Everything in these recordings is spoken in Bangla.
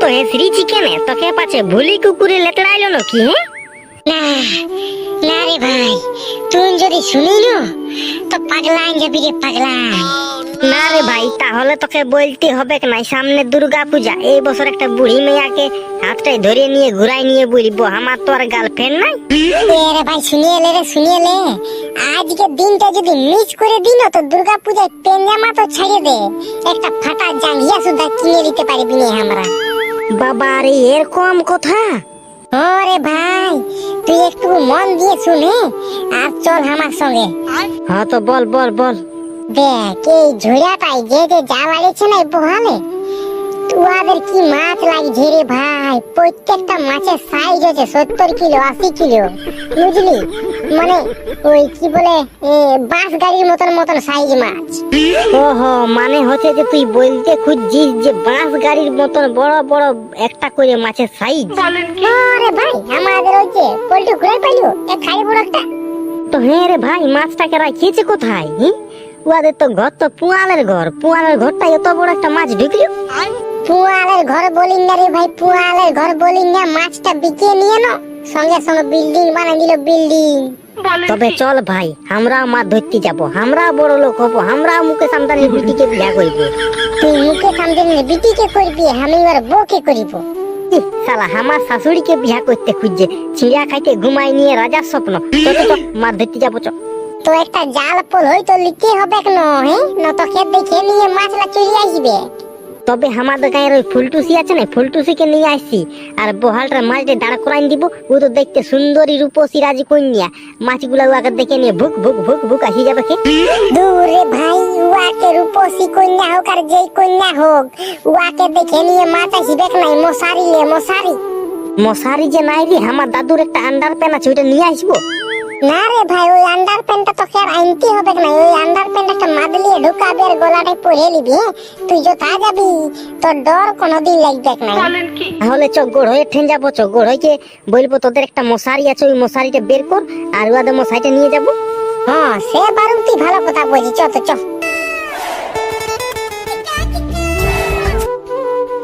তো হেসরি চিকেনে তোকে পাচ্ছে ভুলি কুকুরে লেতড়াইলো নাকি? হ্যাঁ না রে ভাই, তুই যদি শুনিল তো পাগলাইন যাবি রে পাগলাইন। না রে ভাই, তাহলে তোকে বলতে হবে কি নাই, সামনে দুর্গা পূজা, এই বছর একটা বুড়ি মেয়াকে হাতটাই ধরে নিয়ে ঘুরাই নিয়ে বলবো আমার তো আর গার্লফ্রেন্ড নাই। রে ভাই শুনিয়ে লে, আজকে দিনটা যদি মিস করে দিন তো দুর্গা পূজায় পেঞ্জামা তো ছেড়ে দে, একটা ফাটা জাঙ্গিয়া সুদ্ধা কিনে দিতে পারবি না আমরা। বাবা রে এরকম কথা? ওরে ভাই তুই একটু মন দিয়ে শুনে আর চল আমার সঙ্গে। হ্যাঁ তো বল বল বল। দেখ এই ঝুড়াটাই যে যা বাড়িয়েছে না বহালে, তোদের কি মাছ লাগছে রে ভাই, প্রত্যেকটা মাছের সাইজ আছে 70 কিলো 80 কিলো, বুঝলি? মানে ওই কি বলে বাস গাড়ির মতন সাইজ মাছ। ওহো, মানে হচ্ছে যে তুই বলতে খুঁজছিস যে বাস গাড়ির মতন বড় বড় একটা করে মাছের সাইজ? আরে ভাই আমাদের ওই যে পোল্ট্রি ঘুরে পাইলো এক খাই বড় একটা। তো হ্যাঁ রে ভাই, মাছটাকে রাখিয়েছে কোথায়? ওদের তো ঘর তো পুয়ালের ঘর, পুয়ালের ঘরটা এত বড় একটা মাছ ঢুকলো। পুয়ালের ঘর বলিন না রে ভাই, পুয়ালের ঘর বলিন না, মাছটা বিকে নিয়ে না সঙ্গে সঙ্গে বিল্ডিং বানিয়ে দিল বিল্ডিং। তবে চল ভাই, আমরাও মাছ ধরতে যাবো, আমরা বড় লোক হবো, আমরা মুকেশ আম্বানির বিটিকে বিয়া করব। তুই মুকেশ আম্বানির বিটিকে করবি, আমি ওর বউকে করিব। শালা আমার শাশুড়িকে বিয়া করতে খুঁজছে, চিড়া খাইতে ঘুমাই নিয়ে রাজার স্বপ্ন। চল চল মাছ ধরতে যাবো চ। তো একটা জাল পোল হয়তো লিখতে হবে কেন? হ্যাঁ না তো খেত দেখে নিয়ে মাছলা চলে আসবে। তবে আমাদের গায়ের ওই ফুলটুসি আছে না, ফুলটুসিকে নিয়ে আসছি, আর বহালটার মাছটা দাঁড় করাই দিব। ও তো দেখতে সুন্দরী রূপসী রাজি কন্যা, মাছগুলা ওকে দেখে নিয়ে ভুক ভুক ভুক ভুক আসি যাবে। কে দূরে ভাই, ওয়াকে রূপসী কন্যা হোক আর যেই কন্যা হোক, ওয়াকে দেখে নিয়ে মাছ আসবে নাই। মশারি লে মশারি। মশারি যে নাই রে, আমার দাদুর একটা আন্ডার প্যান আছে, ওইটা নিয়ে আসবো। না রে ভাই, ওই আন্ডার প্যান্টটা তোকে আর আনতে হবে না, ওই আন্ডার প্যান্ট একটা মাদলিয়ে ঢুকাবে আর গলাটাই পরে নিবি। তুই যথা যাবি তোর ডর কোনোদিন লাগবে না। তাহলে চ গোড় হয়ে ঠেন যাবো, চ গোড় হইকে বলবো তোদের একটা মশারি আছে, ওই মশারিটা বের কর আর ওদের মশারিটা নিয়ে যাবো। হ্যাঁ সে বারু তুই ভালো কথা বলছিস, চ তো চ।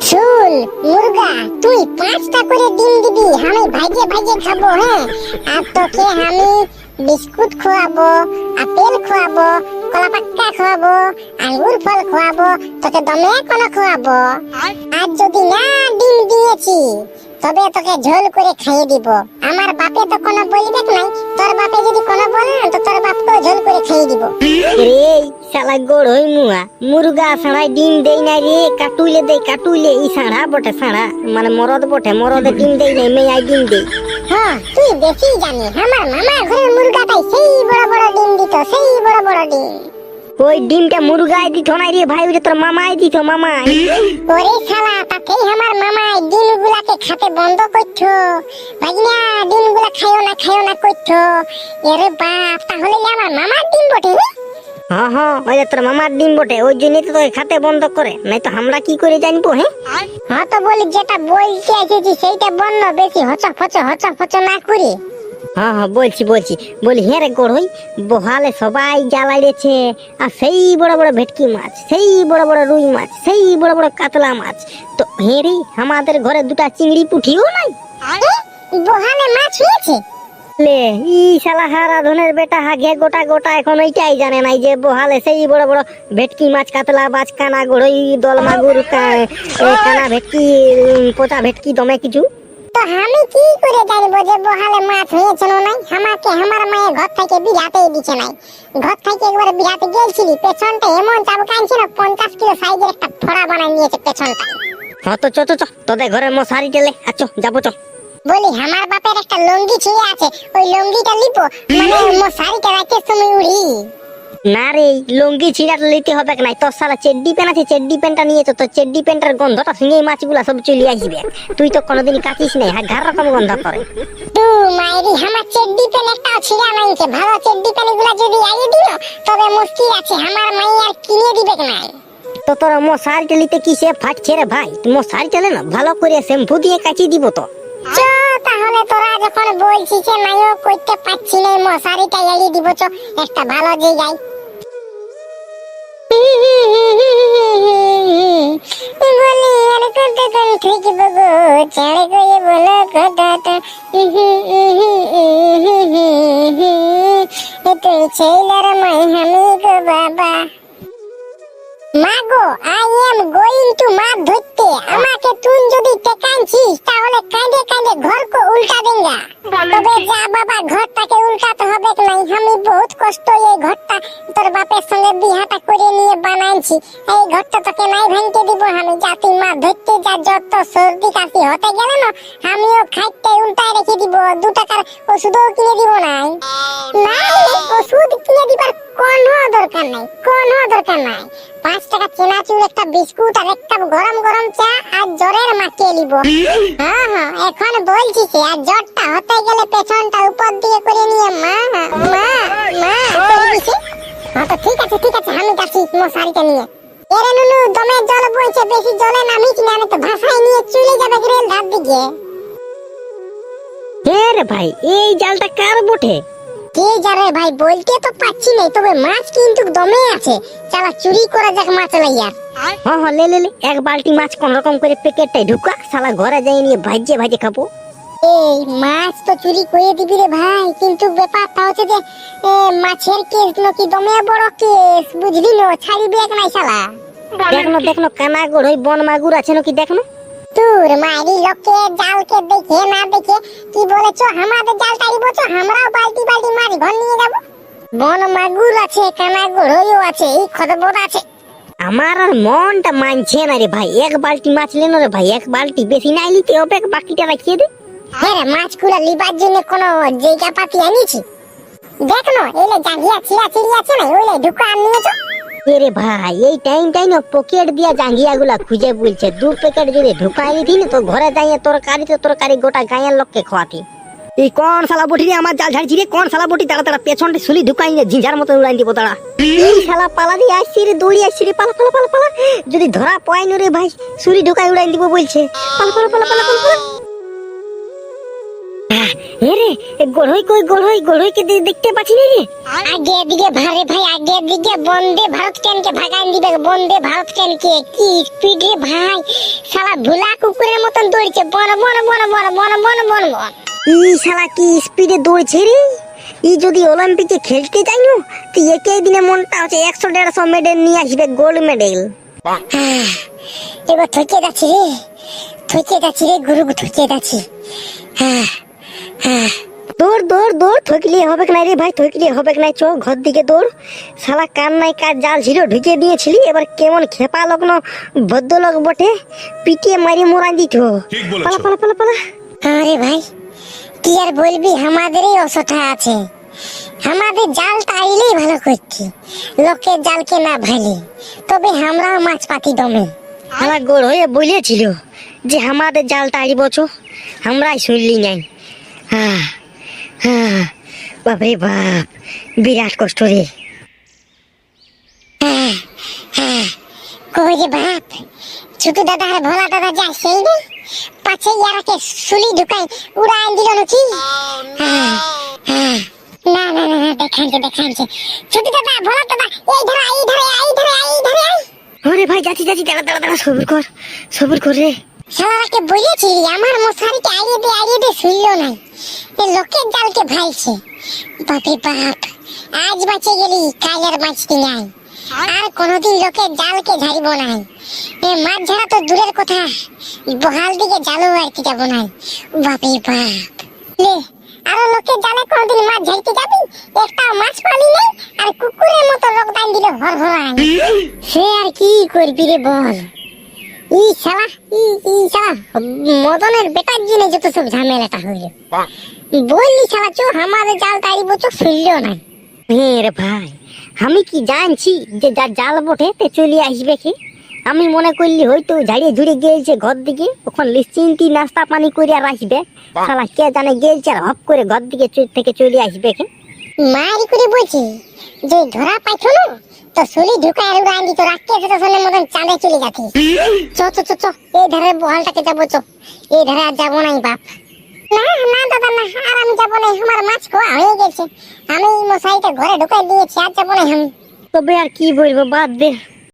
শুন মুরগা, তুই 5টা করে ডিম দিবি, আমি ভাইজে ভাইজে খাবো। হ্যাঁ, আর তোকে আমি বিস্কুট খাওয়াবো, আপেল খাওয়াবো, কলা পাক্কা খাওয়াবো, আঙ্গুর ফল খাওয়াবো, তোকে দমে কোনো খাওয়াবো। আর যদি না ডিম দিয়েছি তবে তোকে ঝোল করে খাইয়ে দিব। আমার বাপে তো কোনো বলবে নাই, তোর বাপে যদি কোনো বলে না তো তোর বাপকেও ঝোল করে খাইয়ে দিব। রে শালা গোড় হই মুয়া, মুরগা ছাড়াই ডিম দেই নাই রে, কাটুইলে দেই কাটুইলে। এই ছাড়া বটে, ছাড়া মানে মরদ বটে, মরদে ডিম দেই নাই, মেয়াই ডিম দেই। হ্যাঁ তুই বেশি জানিস, আমার মামা ঘরের মুরগাটাই সেই বড় বড় ডিম দিত, সেই বড় বড় ডিম। ওই ডিমটা মুরগাই দিত নাই রে ভাই, ওটা তোর মামাই দিত, মামাই। ওরে শালা, তাতেই আমার মামাই ডিমগুলাকে খাতে বন্ধ করছো। ভাগনা ডিমগুলা খাইও না করছো। এরে বাপ, তাহলে আমার মামার ডিম বটে। হ্যাঁ হ্যাঁ, ওই যে তোর মামার ডিম বটে, ওই জন্যই তো তোকে খাতে বন্ধ করে, নাই তো আমরা কি করে জানবো? হ্যাঁ তো বলি, যেটা বলতে এসেছি সেইটা বন্য, বেশি হচ ফচ না করি। হ্যাঁ হ্যাঁ বলছি বলি, হ্যাঁ রে গোড়ই, বহালে সবাই জ্বালাইছে, আর সেই বড় বড় ভেটকি মাছ, সেই বড় বড় রুই মাছ, সেই বড় বড় কাতলা মাছ। তো হ্যাঁ রে, আমাদের ঘরে দুটা চিংড়ি পুঁঠিও নাই। বহালে মাছ হয়েছে? লে ই শালা হারা ধনের বেটা হাগে গোটা গোটা এখন ওইটাই জানে নাই যে বহালে সেই বড় বড় ভেটকি মাছ, কাতলা মাছ, কানা গোড়ই, দল মাগুর, কানা ভেটকি, পোচা ভেটকি, দমে কিছু। তো আমি কি করে জানবো যে বহালে মাছ হয়েছে না নাই? আমাকে আমার মায়ের ঘর থেকে বিরাতেই দিছে নাই। ঘর থেকে একবার বিরাতে গেছিলি, পেছনটা এমন চাবকাইছে না, 50 কিলো সাইজের একটা ফোড়া বানাই নিয়েছে পেছনটা। হ্যাঁ তো চ তোদের ঘরের মশারি টেলে আচ্ছা যাবো চ। বলি আমার বাপের একটা লঙ্গি ছিঁড়ে আছে, ওই লঙ্গিটা লিপো, মানে মশারিটা রাখতে তুমি উড়ি। না রে, লুঙ্গি ছিঁড়াটা নিতে হবে নাই, তোর সারা চেড্ডি প্যান্ট আছে, চেড্ডি প্যান্টটা নিয়েছো, তোর চেড্ডি প্যান্টের গন্ধটা শুনে এই মাছগুলা সব চলে আসবে। তুই তো কোনোদিন কাটিস নাই, হাজার রকম গন্ধ করে। তু মাইরি, আমার চেড্ডি প্যান্ট একটা ছিঁড়া নাইছে, ভালো চেড্ডি প্যান্ট গুলা যদি আইয়ে দিল তবে মুশকিল আছে, আমার মাই আর কিনে দিবে না। তো তোর মশারি টেলিতে কি সে ফাটছে রে ভাই? মশারি টেলে না ভালো করে শ্যাম্পু দিয়ে কাচি দিব তো। চ তাহলে তোরা যখন বলছিস যে নাইও করতে পারছি না, মশারিটা এড়িয়ে দিব, চ একটা ভালো জায়গায়। বলি কতক্ষণ থাকবো গো চাঁড়ে করে বলো কথাটা তুই ছেলের মাই আমি গো বাবা মাগো আই এম গোয়িং টু মাছ ধরতে আমাকে তুই যদি টেকানছিস তাহলে কাঁদে কাঁদে ঘর কো উল্টা দেঙ্গা তবে যা বাবা ঘরটাকে উল্টাতে হবে কি নাই আমি বহুত কষ্ট এই ঘরটা তোর বাপের সঙ্গে বিহাটা করে নিয়ে বানাইছি এই ঘরটা তোকে নাই ভাঙতে দিব আমি যা তুই মাছ ধরতে যা যত সর্দি কাশি হতে গেল না আমিও খাইতে উল্টায় রেখে দিব 2 টাকার ওষুধও কিনে দিব নাই ওষুধ কিনে দিবার কোনো দরকার নাই 5 টাকা চেনাচুর একটা বিস্কুট আর এক কাপ গরম গরম চা আর জ্বরের মাখিয়ে নিব হ্যাঁ এখন বলছি কি আর জ্বরটা হতে গেলে পেছনটা উপর দিকে করে নিয়ে মা করে দিছি তো ঠিক আছে আমি যাচ্ছি মশারিটা নিয়ে এরে নুনু দমে জল বইছে বেশি জলে নামিস না আমি তো ভাষায় নিয়ে চলে যাবে গ্রেল ধার দিকে রে ভাই এই জালটা কার বটে কে জানে ভাই বলতে তো পাচ্ছি না তবে মাছ কিন্তু দমে আছে চালা চুরি করা যাক মাছ লাইয়া হ্যাঁ লে এক বালতি মাছ কোন রকম করে প্যাকেটটাই ঢুকা শালা ঘরে যাই নিয়ে ভাজে খাবো এই মাছ তো চুরি করে দিবি রে ভাই কিন্তু ব্যাপারটা হচ্ছে যে মাছের কেস নাকি দমে বড় কেস বুঝলি না ছাড়িবি এক নাই শালা দেখনো কানা গোড় ওই বন মাগুর আছে নাকি দেখনো তোর মারি লোকে জালকে দেখে না দেখে কি বলেছো আমাদের জাল টাড়িব তো আমরাও বালতি মাছ ঘর নিয়ে যাব বন মাগুর আছে কানা গোড়ও আছে এই খবর আছে আমার আর মনটা মানছে না রে ভাই এক বালতি মাছ লেনো রে ভাই এক বালতি বেশি নাই নিতে হবে বাকিটা রাখিয়ে দে হ্যাঁ রে মাছগুলো লিবার জন্য কোনো জায়গা পাতি আনিছি দেখনো এলে জাঙ্গিয়া চিড়ি আছে না ওইলে ঢুকা নিয়েছো রে ভাই এই টাইম না পকেট দিয়া জাঙ্গিয়া গুলা খুঁজে বলছে 2 প্যাকেট যদি ঢুকাই দিতি না তো ঘরে যাইয়ে তরকারি গোটা গায়ের লোককে খাওয়াতি এই কোন শালা বটি রে আমার জাল ঝাড়ছি রে কোন শালা বটি তাড়া পেছনটা সুলি ঢুকাই নিয়ে ঝিঝার মতো উড়াই দিব তাড়া এই শালা পালা দিয়ে আসছি রে দৌড়ি আসছি রে পালা যদি ধরা পাই রে ভাই সুলি ঢুকাই উড়াই দিব বলছে পালা রে গড়হই কে দেখতে পাচ্ছি না রে আগে দিকে ভারে ভাই আগে দিকে বন্দে ভারত ট্রেনকে ভাগান দিবে বন্দে ভারত ট্রেনকে কি স্পিড রে ভাই শালা ভুলা কুকুরের মতন দৌড়ছে বন এই শালা কি স্পিডে দৌড়ছে রে ই যদি অলিম্পিকে খেলতে যাই না তো একই দিনে মনটা হচ্ছে 100-150 মেডেল নিয়ে আসবে গোল্ড মেডেল এবার থকে যাচ্ছি রে গুরু থকে যাচ্ছি দৌড় থকলে হবে না রে ভাই থকলে হবে না চো ঘর দিকে দৌড় শালা কান নাই কার জাল ছিল ঢুকে দিয়েছিলি এবার কেমন খেপা লগ্ন ভদ্রলোক বটে পিটিয়ে মারি মোড়া দিত পালা আরে ভাই কি আর বলবি আমাদেরই অসুবিধা আছে আমাদের জাল টাইলেই ভালো করছি লোকের জালকে না ভালি তবে আমরাও মাছ পাতি দমে আমার গোড় হয়ে বলেছিল যে আমাদের জাল টাইব চো আমরাই শুনলি নাই বাপরে বাপ বিরাট কষ্ট রে কই রে বাপ ছোট দাদা আর ভোলা দাদা যায় সেই রে পাছে ইয়ারাকে সুলি ঢুকাই উড়াই দিল নাকি না দেখানছে ছোট দাদা ভোলা দাদা এই ধরে ওরে ভাই যাচ্ছি দাঁড়া সবুর কর রে শালাকে বলেছি আমার মশারিকে আইয়ে দে শুনল নাই এ লোকের জালকে ভাইছে বাপরে বাপ আজ বাঁচে গেলি কাল আর বাঁচতি নাই আর কোনোদিন লোকের জালকে ঝাড়িব নাই এ মাছ ঝাড়া তো দূরের কথা বহাল দিকে জালও আর কি যাব নাই বাপরে বাপ লে আরো লোকের জালে কোনোদিন মাছ ঝাড়তে যাবি একটা মাছ পালি নেই আর কুকুরের মতো লোক দান দিলে হর সে আর কি করবি রে বল ই শালা মদনের বেটার জন্য যত সব ঝামেলাটা হইল বললি শালা চো আমাদের জাল তাড়িব চো শুনলেও নাই রে ভাই আমি কি জানছি যে যার জাল বটে তে চলে আসবে কি আমি মনে করলি হয়তো ঝাড়িয়ে ঝুড়ে গিয়েছে ঘর দিকে ওখান নিশ্চিন্তি নাস্তা পানি করে আর আসবে শালা কে জানে গিয়েছে আর হপ করে ঘর দিকে থেকে চলে আসবে কি মারি করে বলছি যে ধরা পাইছো না তো সুলি ঢুকায় আর উড়াই দিত রাখতে আছে তো মতন চাঁদে চলে যাচ্ছি চ এই ধারে বহালটাকে যাবো এই ধারে আর যাবো নাই বাপ না দাদা না আর আমি যাবো না আমার মাছ খাওয়া হয়ে গেছে আমি মশাইটা ঘরে ঢুকাই দিয়েছি আর যাবো না আমি তবে আর কি বলবো বাদ দে